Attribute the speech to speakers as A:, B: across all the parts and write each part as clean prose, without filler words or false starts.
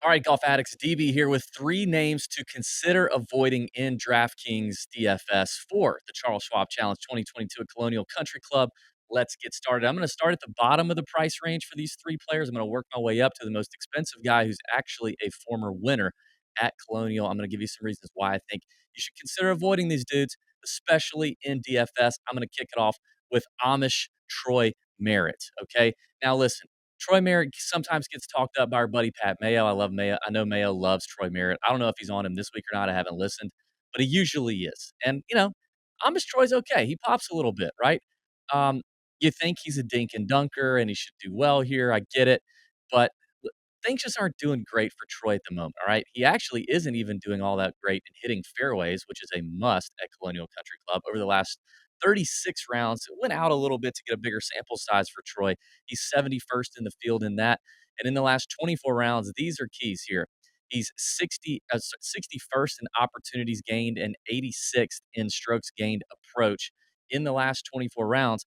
A: All right, golf addicts, DB here with three names to consider avoiding in DraftKings DFS for the Charles Schwab Challenge 2022 at Colonial Country Club. Let's get started. I'm going to start at the bottom of the price range for these three players. I'm going to work my way up to the most expensive guy who's actually a former winner at Colonial. I'm going to give you some reasons why I think you should consider avoiding these dudes, especially in DFS. I'm going to kick it off with Amish Troy Merritt. Okay. Now, listen. Troy Merritt sometimes gets talked up by our buddy Pat Mayo. I love Mayo. I know Mayo loves Troy Merritt. I don't know if he's on him this week or not. I haven't listened, but he usually is. And, Amish Troy's okay. He pops a little bit, right? Um, you think he's a dink and dunker and he should do well here. I get it. But things just aren't doing great for Troy at the moment, all right? He actually isn't even doing all that great in hitting fairways, which is a must at Colonial Country Club. Over the last 36 rounds, it went out a little bit to get a bigger sample size for Troy. He's 71st in the field in that. And in the last 24 rounds, these are keys here. He's 61st in opportunities gained and 86th in strokes gained approach in the last 24 rounds.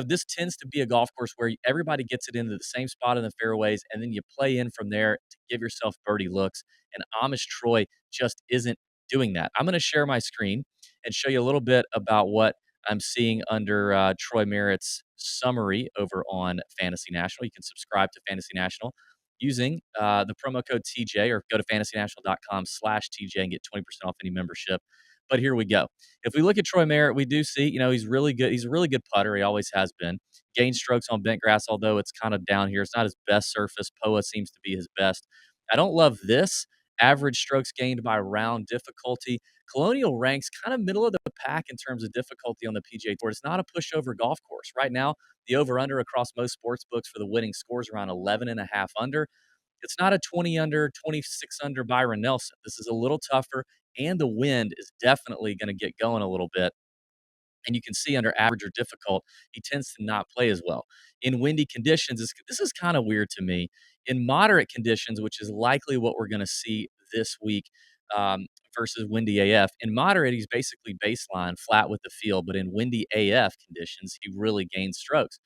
A: This tends to be a golf course where everybody gets it into the same spot in the fairways, and then you play in from there to give yourself birdie looks. And Amish Troy just isn't doing that. I'm going to share my screen and show you a little bit about what I'm seeing under Troy Merritt's summary over on Fantasy National. You can subscribe to Fantasy National using the promo code TJ, or go to fantasynational.com/TJ and get 20% off any membership. But here we go. If we look at Troy Merritt, we do see, he's really good. He's a really good putter. He always has been. Gained strokes on bent grass, although it's kind of down here. It's not his best surface. POA seems to be his best. I don't love this. Average strokes gained by round difficulty. Colonial ranks kind of middle of the pack in terms of difficulty on the PGA Tour. It's not a pushover golf course. Right now, the over-under across most sports books for the winning scores around 11.5 under. It's not a 20 under, 26 under Byron Nelson. This is a little tougher, and the wind is definitely going to get going a little bit. And you can see under average or difficult, he tends to not play as well. In windy conditions, this is kind of weird to me. In moderate conditions, which is likely what we're going to see this week versus windy AF, in moderate, he's basically baseline, flat with the field. But in windy AF conditions, he really gains strokes.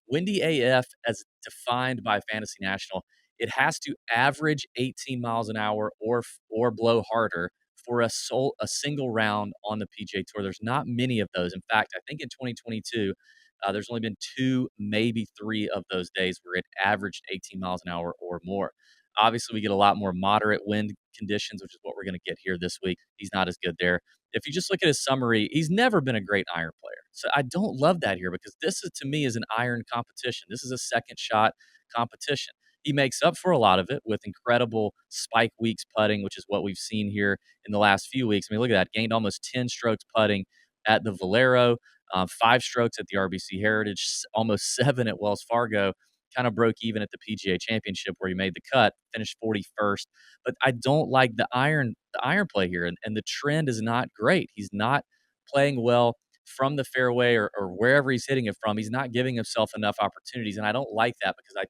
A: Windy AF, as defined by Fantasy National, it has to average 18 miles an hour or blow harder for a single round on the PGA Tour. There's not many of those. In fact, I think in 2022, there's only been two, maybe three of those days where it averaged 18 miles an hour or more. Obviously, we get a lot more moderate wind conditions, which is what we're going to get here this week. He's not as good there. If you just look at his summary, he's never been a great iron player. So I don't love that here, because this is, to me, is an iron competition. This is a second shot competition. He makes up for a lot of it with incredible spike weeks putting, which is what we've seen here in the last few weeks. I mean, look at that. Gained almost 10 strokes putting at the Valero, 5 strokes at the RBC Heritage, almost 7 at Wells Fargo. Kind of broke even at the PGA Championship where he made the cut, finished 41st. But I don't like the iron play here, and the trend is not great. He's not playing well from the fairway or wherever he's hitting it from. He's not giving himself enough opportunities, and I don't like that, because I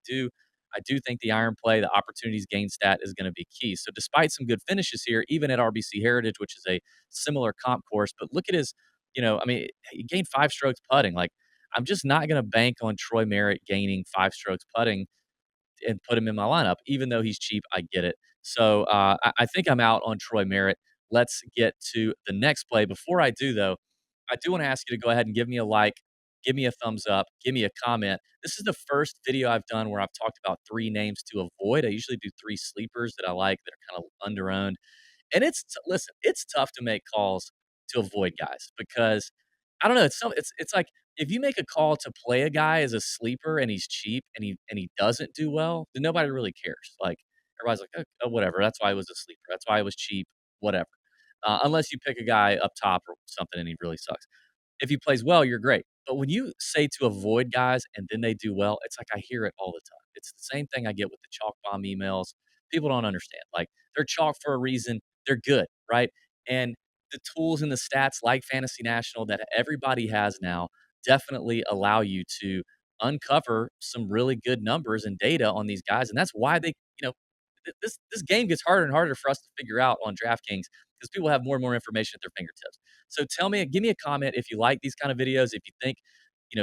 A: do think the iron play, the opportunities gain stat, is going to be key. So despite some good finishes here, even at RBC Heritage, which is a similar comp course, but look at his, he gained 5 strokes putting. Like, I'm just not going to bank on Troy Merritt gaining 5 strokes putting and put him in my lineup, even though he's cheap. I get it. So I think I'm out on Troy Merritt. Let's get to the next play. Before I do, though, I do want to ask you to go ahead and give me a like, give me a thumbs up, give me a comment. This is the first video I've done where I've talked about three names to avoid. I usually do three sleepers that I like that are kind of underowned. And listen, it's tough to make calls to avoid guys, because I don't know. It's like, if you make a call to play a guy as a sleeper and he's cheap and he doesn't do well, then nobody really cares. Like, everybody's like, oh, whatever. That's why he was a sleeper. That's why he was cheap. Whatever. Unless you pick a guy up top or something and he really sucks. If he plays well, you're great. But when you say to avoid guys and then they do well, it's like I hear it all the time. It's the same thing I get with the chalk bomb emails. People don't understand. Like, they're chalk for a reason. They're good, right? And the tools and the stats like Fantasy National that everybody has now definitely allow you to uncover some really good numbers and data on these guys. And that's why this game gets harder and harder for us to figure out on DraftKings, because people have more and more information at their fingertips. So give me a comment if you like these kind of videos, if you think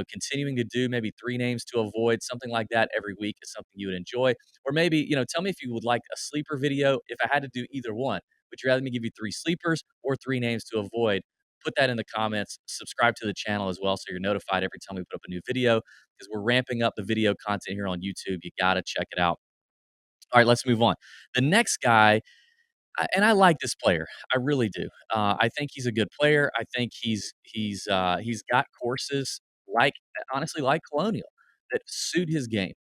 A: continuing to do maybe 3 names to avoid, something like that every week is something you would enjoy. Or maybe, tell me if you would like a sleeper video. If I had to do either one, would you rather me give you 3 sleepers or 3 names to avoid? Put that in the comments. Subscribe to the channel as well so you're notified every time we put up a new video because we're ramping up the video content here on YouTube. You got to check it out. All right, let's move on. The next guy, and I like this player. I really do. I think he's a good player. I think he's got courses like honestly like Colonial that suit his game.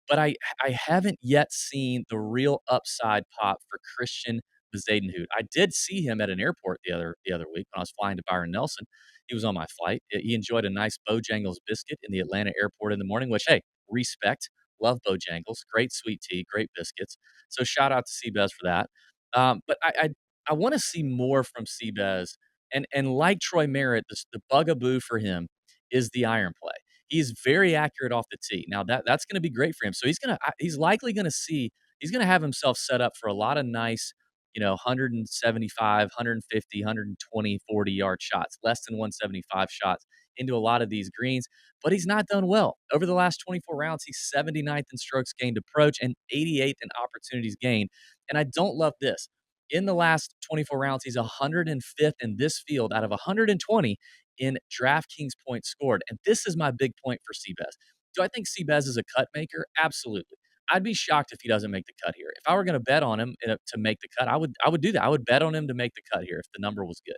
A: But I haven't yet seen the real upside pop for Christian Bezuidenhout. I did see him at an airport the other week when I was flying to Byron Nelson. He was on my flight. He enjoyed a nice Bojangles biscuit in the Atlanta airport in the morning, which, hey, respect. Love Bojangles. Great sweet tea, great biscuits. So shout out to Seabez for that. But I want to see more from Seabez. And like Troy Merritt, the bugaboo for him is the iron play. He's very accurate off the tee. Now that's going to be great for him. So he's likely going to see he's going to have himself set up for a lot of nice, 175, 150, 120, 40-yard shots, less than 175 shots into a lot of these greens, but he's not done well. Over the last 24 rounds, he's 79th in strokes gained approach and 88th in opportunities gained. And I don't love this. In the last 24 rounds, he's 105th in this field out of 120 in DraftKings points scored. And this is my big point for Seabez. Do I think Seabez is a cut maker? Absolutely. I'd be shocked if he doesn't make the cut here. If I were going to bet on him to make the cut, I would do that. I would bet on him to make the cut here if the number was good.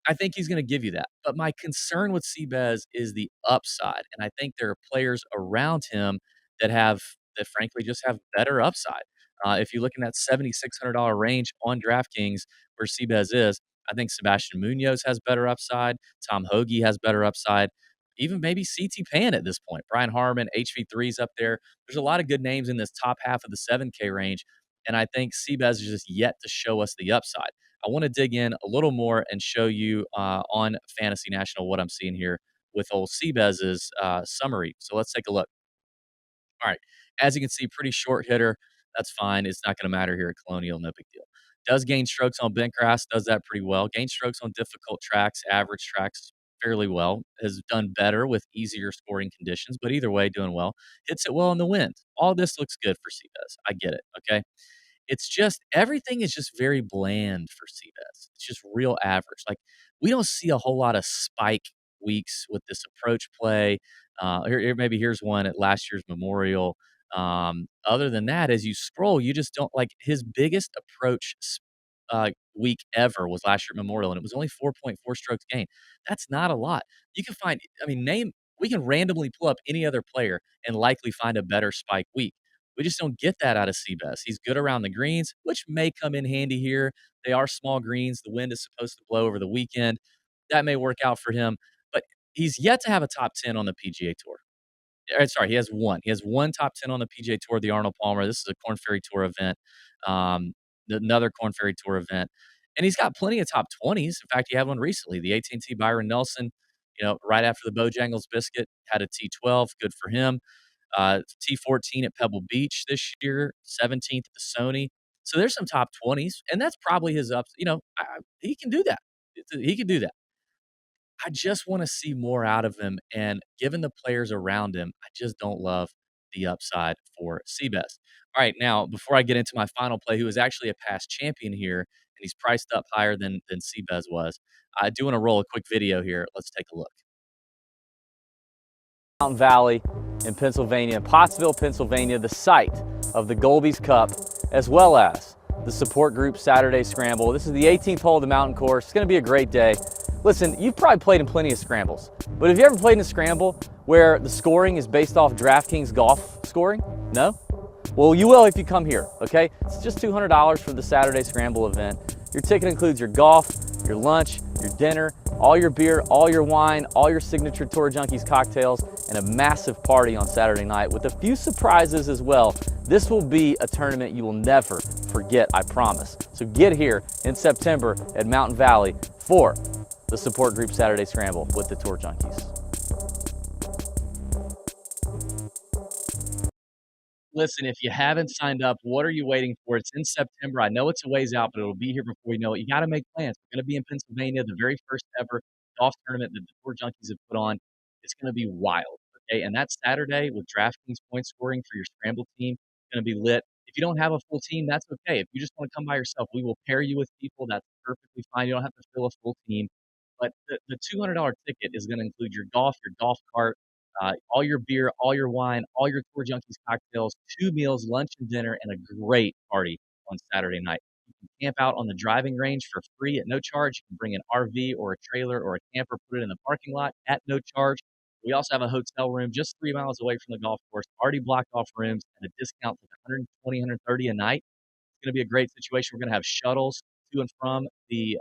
A: I think he's going to give you that. But my concern with Seabez is the upside, and I think there are players around him that frankly just have better upside. If you look in that $7,600 range on DraftKings where Seabez is, I think Sebastian Munoz has better upside. Tom Hoagie has better upside. Even maybe CT Pan at this point. Brian Harmon, HV3's up there. There's a lot of good names in this top half of the 7K range, and I think Seabez is just yet to show us the upside. I want to dig in a little more and show you on Fantasy National what I'm seeing here with old Seabez's summary. So let's take a look. All right. As you can see, pretty short hitter. That's fine. It's not going to matter here at Colonial. No big deal. Does gain strokes on bent grass. Does that pretty well. Gain strokes on difficult tracks, average tracks fairly well. Has done better with easier scoring conditions, but either way, doing well. Hits it well in the wind. All this looks good for Seabez. I get it. Okay. It's just everything is just very bland for Seabass. It's just real average. Like, we don't see a whole lot of spike weeks with this approach play. Here's one at last year's Memorial. Other than that, as you scroll, you just don't like his biggest approach week ever was last year at Memorial, and it was only 4.4 strokes gained. That's not a lot. You can find, I mean, we can randomly pull up any other player and likely find a better spike week. We just don't get that out of Seabass. He's good around the greens, which may come in handy here. They are small greens. The wind is supposed to blow over the weekend. That may work out for him, but he's yet to have a top 10 on the PGA Tour. Sorry, he has one. He has one top 10 on the PGA Tour, the Arnold Palmer. This is a Corn Ferry Tour event, um, another Corn Ferry Tour event. And he's got plenty of top 20s. In fact, he had one recently, the AT&T Byron Nelson, right after the Bojangles Biscuit, had a T12. Good for him. T14 at Pebble Beach this year, 17th at the Sony. So there's some top 20s, and that's probably his ups. He can do that. He can do that. I just want to see more out of him, and given the players around him, I just don't love the upside for Seabass. All right, now before I get into my final play, who is actually a past champion here, and he's priced up higher than Seabass was, I do want to roll a quick video here. Let's take a look. Mountain Valley in Pennsylvania, Pottsville, Pennsylvania, the site of the Golby's Cup, as well as the support group Saturday Scramble. This is the 18th hole of the mountain course. It's going to be a great day. Listen, you've probably played in plenty of scrambles, but have you ever played in a scramble where the scoring is based off DraftKings golf scoring? No? Well, you will if you come here, okay? It's just $200 for the Saturday Scramble event. Your ticket includes your golf, your lunch, your dinner, all your beer, all your wine, all your signature Tour Junkies cocktails, and a massive party on Saturday night with a few surprises as well. This will be a tournament you will never forget, I promise. So get here in September at Mountain Valley for the support group Saturday Scramble with the Tour Junkies. Listen, if you haven't signed up, what are you waiting for? It's in September. I know it's a ways out, but it'll be here before you know it. You got to make plans. We're going to be in Pennsylvania, the very first ever golf tournament that the Tour Junkies have put on. It's gonna be wild, okay? And that Saturday with DraftKings point scoring for your scramble team is gonna be lit. If you don't have a full team, that's okay. If you just wanna come by yourself, we will pair you with people. That's perfectly fine. You don't have to fill a full team. But the $200 ticket is gonna include your golf cart, all your beer, all your wine, all your Tour Junkies cocktails, 2 meals, lunch and dinner, and a great party on Saturday night. You can camp out on the driving range for free at no charge. You can bring an RV or a trailer or a camper, put it in the parking lot at no charge. We also have a hotel room just 3 miles away from the golf course, already blocked off rooms at a discount of 120, 130 a night. It's gonna be a great situation. We're gonna have shuttles to and from the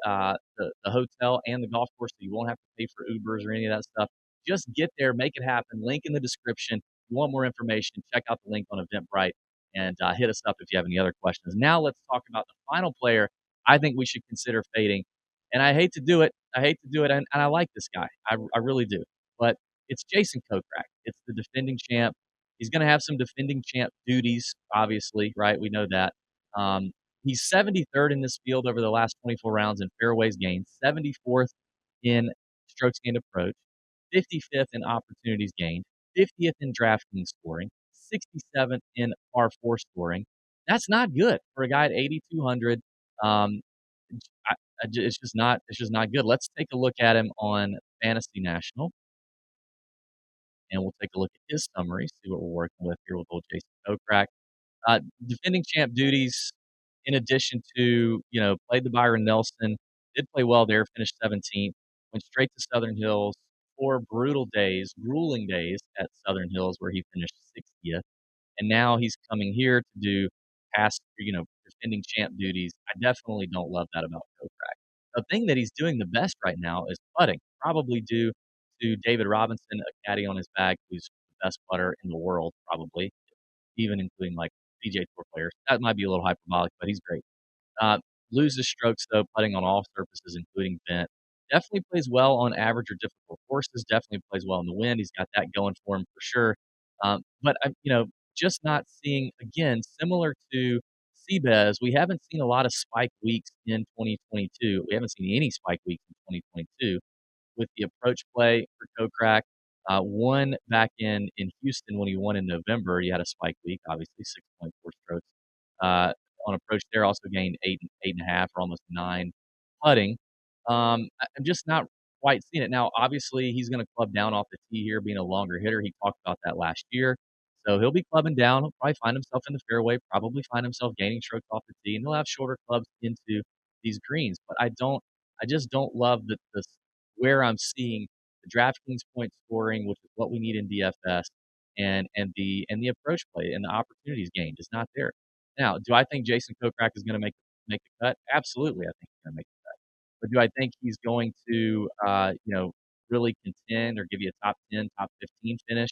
A: hotel and the golf course, so you won't have to pay for Ubers or any of that stuff. Just get there, make it happen. Link in the description. If you want more information, check out the link on Eventbrite and hit us up if you have any other questions. Now let's talk about the final player I think we should consider fading. And I hate to do it. I hate to do it, and I like this guy. I really do. But it's Jason Kokrak. It's the defending champ. He's going to have some defending champ duties, obviously, right? We know that. Um, he's 73rd in this field over the last 24 rounds in fairways gained, 74th in strokes gained approach, 55th in opportunities gained, 50th in DraftKings scoring, 67th in par 4 scoring. That's not good for a guy at 8,200. Um, it's just not good. Let's take a look at him on Fantasy National, and we'll take a look at his summary, see what we're working with here with old Jason Kokrak. Defending champ duties, in addition to, played the Byron Nelson, did play well there, finished 17th, went straight to Southern Hills, 4 brutal days, grueling days at Southern Hills where he finished 60th. And now he's coming here to do defending champ duties. I definitely don't love that about Kokrak. The thing that he's doing the best right now is putting, probably due to David Robinson, a caddy on his bag, who's the best putter in the world, probably, even including like PGA Tour players. That might be a little hyperbolic, but he's great. Uh, Loses strokes though, putting on all surfaces, including bent. Definitely plays well on average or difficult courses. Definitely plays well in the wind. He's got that going for him for sure. But I'm, just not seeing again similar to Seabez. We haven't seen a lot of spike weeks in 2022. We haven't seen any spike weeks in 2022 with the approach play for Kokrak. One back in Houston when he won in November. He had a spike week, obviously 6.4 strokes on approach there. Also gained 8.5 or almost 9 putting. I'm just not quite seeing it now. Obviously, he's going to club down off the tee here, being a longer hitter. He talked about that last year. So he'll be clubbing down. He'll probably find himself in the fairway, probably find himself gaining strokes off the tee, and he'll have shorter clubs into these greens. But I just don't love the where I'm seeing the DraftKings point scoring, which is what we need in DFS, and the approach play and the opportunities gained is not there. Now, do I think Jason Kokrak is going to make the cut? Absolutely, I think he's going to make the cut. But do I think he's going to, really contend or give you a top 10, top 15 finish?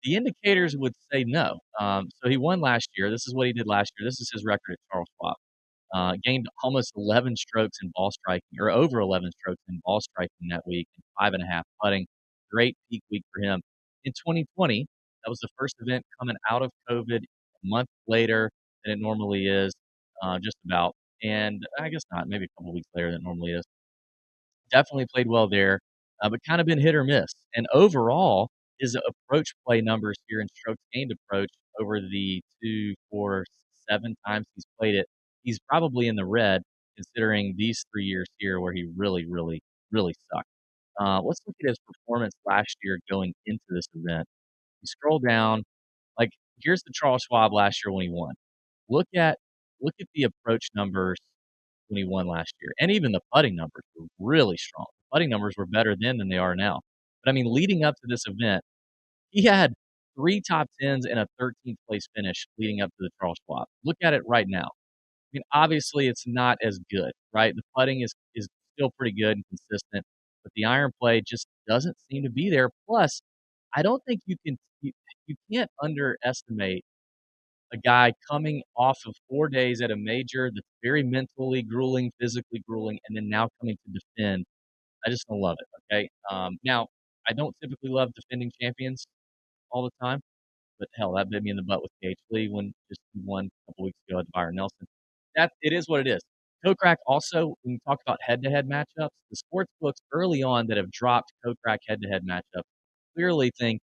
A: The indicators would say no. So he won last year. This is what he did last year. This is his record at Charles Schwab. Gained almost 11 strokes in ball striking, or over 11 strokes in ball striking that week, and 5.5 putting. Great peak week for him. In 2020, that was the first event coming out of COVID, a month later than it normally is, just about. And I guess not, maybe a couple weeks later than it normally is. Definitely played well there, but kind of been hit or miss. And overall, his approach play numbers here in strokes gained approach over the 2, 4, 7 times he's played it, he's probably in the red considering these 3 years here where he really, really, really sucked. Let's look at his performance last year going into this event. You scroll down, like here's the Charles Schwab last year when he won. Look at the approach numbers when he won last year, and even the putting numbers were really strong. The putting numbers were better then than they are now. But I mean, leading up to this event, he had 3 top 10s and a 13th place finish leading up to the Charles Schwab. Look at it right now. I mean, obviously, it's not as good, right? The putting is still pretty good and consistent, but the iron play just doesn't seem to be there. Plus, I don't think you can't underestimate a guy coming off of 4 days at a major that's very mentally grueling, physically grueling, and then now coming to defend. I just don't love it. Okay. Now I don't typically love defending champions all the time, but hell, that bit me in the butt with KH Lee when just he won a couple weeks ago at Byron Nelson. That it is what it is. Kokrak also, when you talk about head-to-head matchups, the sports books early on that have dropped Kokrak head-to-head matchups clearly think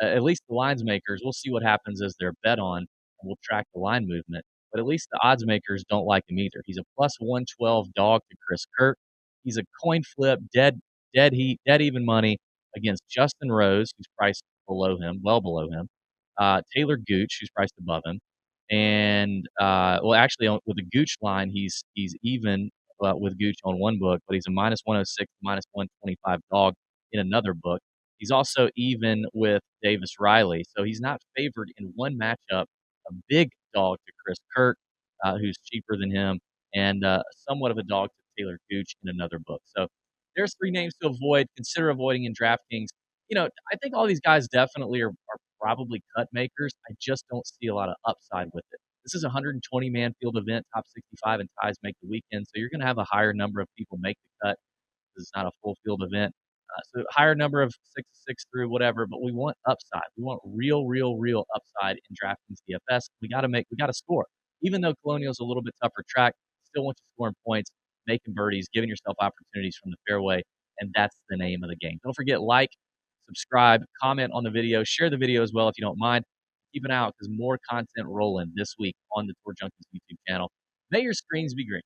A: at least the lines makers, we'll see what happens as they're bet on, and we'll track the line movement. But at least the odds makers don't like him either. He's a plus 112 dog to Chris Kirk. He's a coin flip, dead even money against Justin Rose, who's priced below him, well below him. Taylor Gooch, who's priced above him, and well, actually, with the Gooch line, he's even with Gooch on one book, but he's a minus 106, minus 125 dog in another book. He's also even with Davis Riley, so he's not favored in one matchup. A big dog to Chris Kirk, who's cheaper than him, and somewhat of a dog to Taylor Gooch in another book. So there's three names to avoid. Consider avoiding in DraftKings. I think all these guys definitely are probably cut makers. I just don't see a lot of upside with it. This is a 120 man field event, top 65 and ties make the weekend. So you're going to have a higher number of people make the cut. This is not a full field event. So higher number of six through whatever, but we want upside. We want real upside in DraftKings DFS. We got to score. Even though Colonial's a little bit tougher track, still want you scoring points, making birdies, giving yourself opportunities from the fairway, and that's the name of the game. Don't forget, subscribe, comment on the video, share the video as well if you don't mind. Keep an eye out because more content rolling this week on the Tour Junkies YouTube channel. May your screens be green.